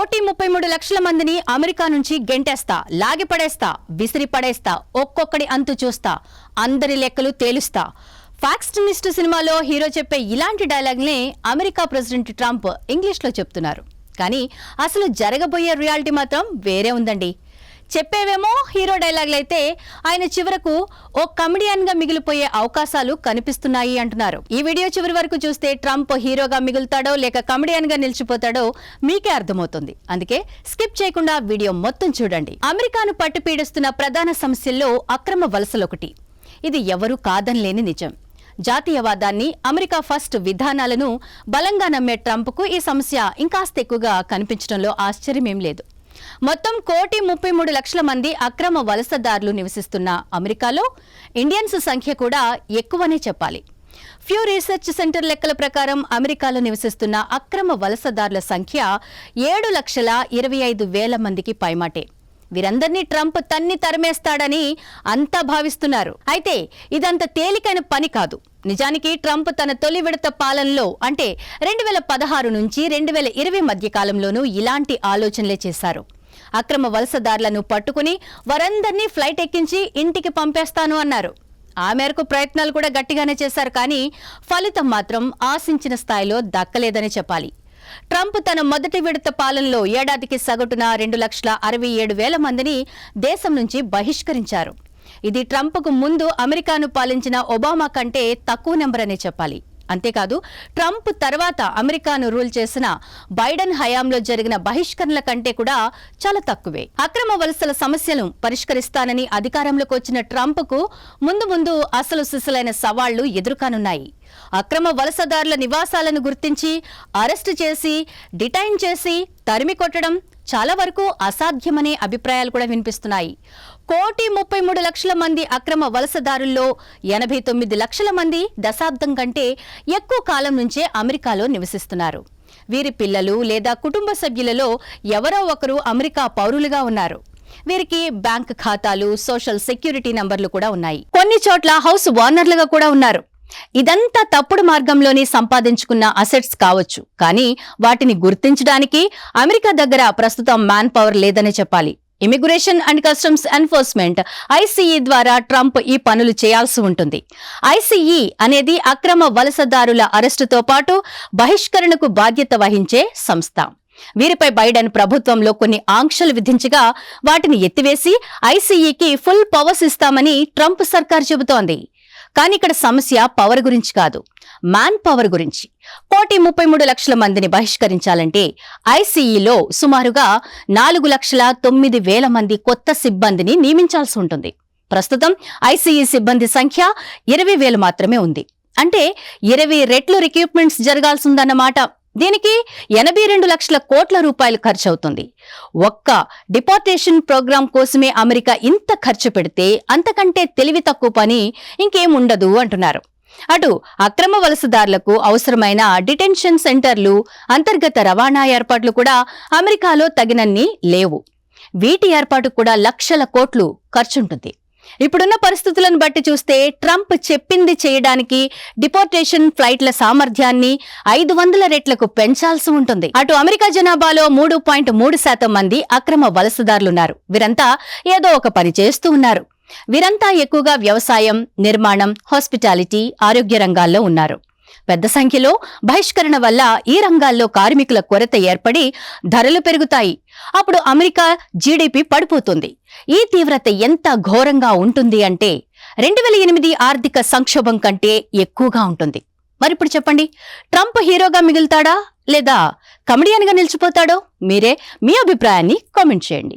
1,33,00,000 మందిని అమెరికా నుంచి గెంటేస్తా, లాగి పడేస్తా, విసిరి పడేస్తా, ఒక్కొక్కడి అంతు చూస్తా, అందరి లెక్కలు తేలుస్తా. ఫ్యాక్స్టనిస్ట్ సినిమాలో హీరో చెప్పే ఇలాంటి డైలాగ్నే అమెరికా ప్రెసిడెంట్ ట్రంప్ ఇంగ్లీష్లో చెప్తున్నారు. కానీ అసలు జరగబోయే రియాలిటీ మాత్రం వేరే ఉందండి. చెప్పేవేమో హీరో డైలాగులైతే ఆయన చివరకు ఓ కమెడియన్ గా మిగిలిపోయే అవకాశాలు కనిపిస్తున్నాయి అంటున్నారు. ఈ వీడియో చివరి వరకు చూస్తే ట్రంప్ హీరోగా మిగులుతాడో లేక కమెడియన్ గా నిలిచిపోతాడో మీకే అర్థమవుతుంది. అందుకే స్కిప్ చేయకుండా వీడియో మొత్తం చూడండి. అమెరికాను పట్టుపీడిస్తున్న ప్రధాన సమస్యల్లో అక్రమ వలసలొకటి. ఇది ఎవరూ కాదనలేని నిజం. జాతీయవాదాన్ని, అమెరికా ఫస్ట్ విధానాలను బలంగా నమ్మే ట్రంప్కు ఈ సమస్య ఇంకాస్త ఎక్కువగా కనిపించడంలో ఆశ్చర్యమేం లేదు. మొత్తం 1,33,00,000 మంది అక్రమ వలసదారులు నివసిస్తున్న అమెరికాలో ఇండియన్స్ సంఖ్య కూడా ఎక్కువనే చెప్పాలి. ఫ్యూ రీసెర్చ్ సెంటర్ లెక్కల ప్రకారం అమెరికాలో నివసిస్తున్న అక్రమ వలసదారుల సంఖ్య 7,25,000 మందికి పైమాటే. వీరందరినీ ట్రంప్ తన్ని తరిమేస్తాడని అంతా భావిస్తున్నారు. అయితే ఇదంత తేలికైన పని కాదు. నిజానికి ట్రంప్ తన తొలి విడత పాలనలో అంటే 2016 నుంచి 2020 మధ్య కాలంలోనూ ఇలాంటి ఆలోచనలే చేశారు. అక్రమ వలసదారులను పట్టుకుని వారందరినీ ఫ్లైట్ ఎక్కించి ఇంటికి పంపేస్తాను అన్నారు. ఆ మేరకు ప్రయత్నాలు కూడా గట్టిగానే చేశారు. కానీ ఫలితం మాత్రం ఆశించిన స్థాయిలో దక్కలేదని చెప్పాలి. ట్రంప్ తన మొదటి విడత పాలనలో ఏడాదికి సగటున 2,67,000 మందిని దేశం నుంచి బహిష్కరించారు. ఇది ట్రంప్కు ముందు అమెరికాను పాలించిన ఒబామా కంటే తక్కువ నెంబర్ అనే చెప్పాలి. అంతేకాదు, ట్రంప్ తర్వాత అమెరికాను రూల్ చేసిన బైడెన్ హయాంలో జరిగిన బహిష్కరణల కంటే కూడా చాలా తక్కువే. అక్రమ వలసల సమస్యలను పరిష్కరిస్తానని అధికారంలోకి వచ్చిన ట్రంప్కు ముందు అసలు సిసలైన సవాళ్లు ఎదురుకానున్నాయి. అక్రమ వలసదారుల నివాసాలను గుర్తించి అరెస్టు చేసి డిటైన్ చేసి తరిమి కొట్టడం చాలా వరకు అసాధ్యమనే అభిప్రాయాలు కూడా వినిపిస్తున్నాయి. 1,33,00,000 మంది అక్రమ వలసదారుల్లో 89 లక్షల మంది దశాబ్దం కంటే ఎక్కువ కాలం నుంచే అమెరికాలో నివసిస్తున్నారు. వీరి పిల్లలు లేదా కుటుంబ సభ్యులలో ఎవరో ఒకరు అమెరికా పౌరులుగా ఉన్నారు. వీరికి బ్యాంక్ ఖాతాలు, సోషల్ సెక్యూరిటీ నంబర్లు కూడా ఉన్నాయి. కొన్ని చోట్ల హౌస్ ఓనర్లుగా కూడా ఉన్నారు. ఇదంతా తప్పుడు మార్గంలోనే సంపాదించుకున్న అసెట్స్ కావచ్చు. కానీ వాటిని గుర్తించడానికి అమెరికా దగ్గర ప్రస్తుతం మ్యాన్ పవర్ లేదనే చెప్పాలి. Immigration and customs enforcement ICE ద్వారా ట్రంప్ ఈ పనులు చేయాల్సి ఉంటుంది. ఐసీఈ అనేది అక్రమ వలసదారుల అరెస్టుతో పాటు బహిష్కరణకు బాధ్యత వహించే సంస్థ. వీరిపై బైడెన్ ప్రభుత్వంలో కొన్ని ఆంక్షలు విధించగా వాటిని ఎత్తివేసి ఐసీఈకి ఫుల్ పవర్స్ ఇస్తామని ట్రంప్ సర్కార్ చెబుతోంది. కానీ ఇక్కడ సమస్య పవర్ గురించి కాదు, మ్యాన్ పవర్ గురించి. 1,33,00,000 మందిని బహిష్కరించాలంటే ఐసీఈలో సుమారుగా 4,09,000 మంది కొత్త సిబ్బందిని నియమించాల్సి ఉంటుంది. ప్రస్తుతం ఐసీఈ సిబ్బంది సంఖ్య 20,000 మాత్రమే ఉంది. అంటే 20 రెట్లు రిక్రూట్మెంట్స్ జరగాల్సిందన్నమాట. దీనికి 82 లక్షల కోట్ల రూపాయలు ఖర్చవుతుంది. ఒక్క డిపోర్టేషన్ ప్రోగ్రాం కోసమే అమెరికా ఇంత ఖర్చు పెడితే అంతకంటే తెలివి తక్కువ పని ఇంకేముండదు అంటున్నారు. అటు అక్రమ వలసదారులకు అవసరమైన డిటెన్షన్ సెంటర్లు, అంతర్గత రవాణా ఏర్పాట్లు కూడా అమెరికాలో తగినన్ని లేవు. వీటి ఏర్పాటుకు కూడా లక్షల కోట్లు ఖర్చుంటుంది. ఇప్పుడున్న పరిస్థితులను బట్టి చూస్తే ట్రంప్ చెప్పింది చేయడానికి డిపోర్టేషన్ ఫ్లైట్ల సామర్థ్యాన్ని 500 రెట్లకు పెంచాల్సి ఉంటుంది. అటు అమెరికా జనాభాలో 3.3% మంది అక్రమ వలసదారులున్నారు. వీరంతా ఏదో ఒక పని చేస్తూ ఉన్నారు. వీరంతా ఎక్కువగా వ్యవసాయం, నిర్మాణం, హాస్పిటాలిటీ, ఆరోగ్య రంగాల్లో ఉన్నారు. పెద్ద సంఖ్యలో బహిష్కరణ వల్ల ఈ రంగాల్లో కార్మికుల కొరత ఏర్పడి ధరలు పెరుగుతాయి. అప్పుడు అమెరికా జీడీపీ పడిపోతుంది. ఈ తీవ్రత ఎంత ఘోరంగా ఉంటుంది అంటే 2008 ఆర్థిక సంక్షోభం కంటే ఎక్కువగా ఉంటుంది. మరిప్పుడు చెప్పండి, ట్రంప్ హీరోగా మిగులుతాడా లేదా కమెడియన్గా నిలిచిపోతాడో? మీరే మీ అభిప్రాయాన్ని కామెంట్ చేయండి.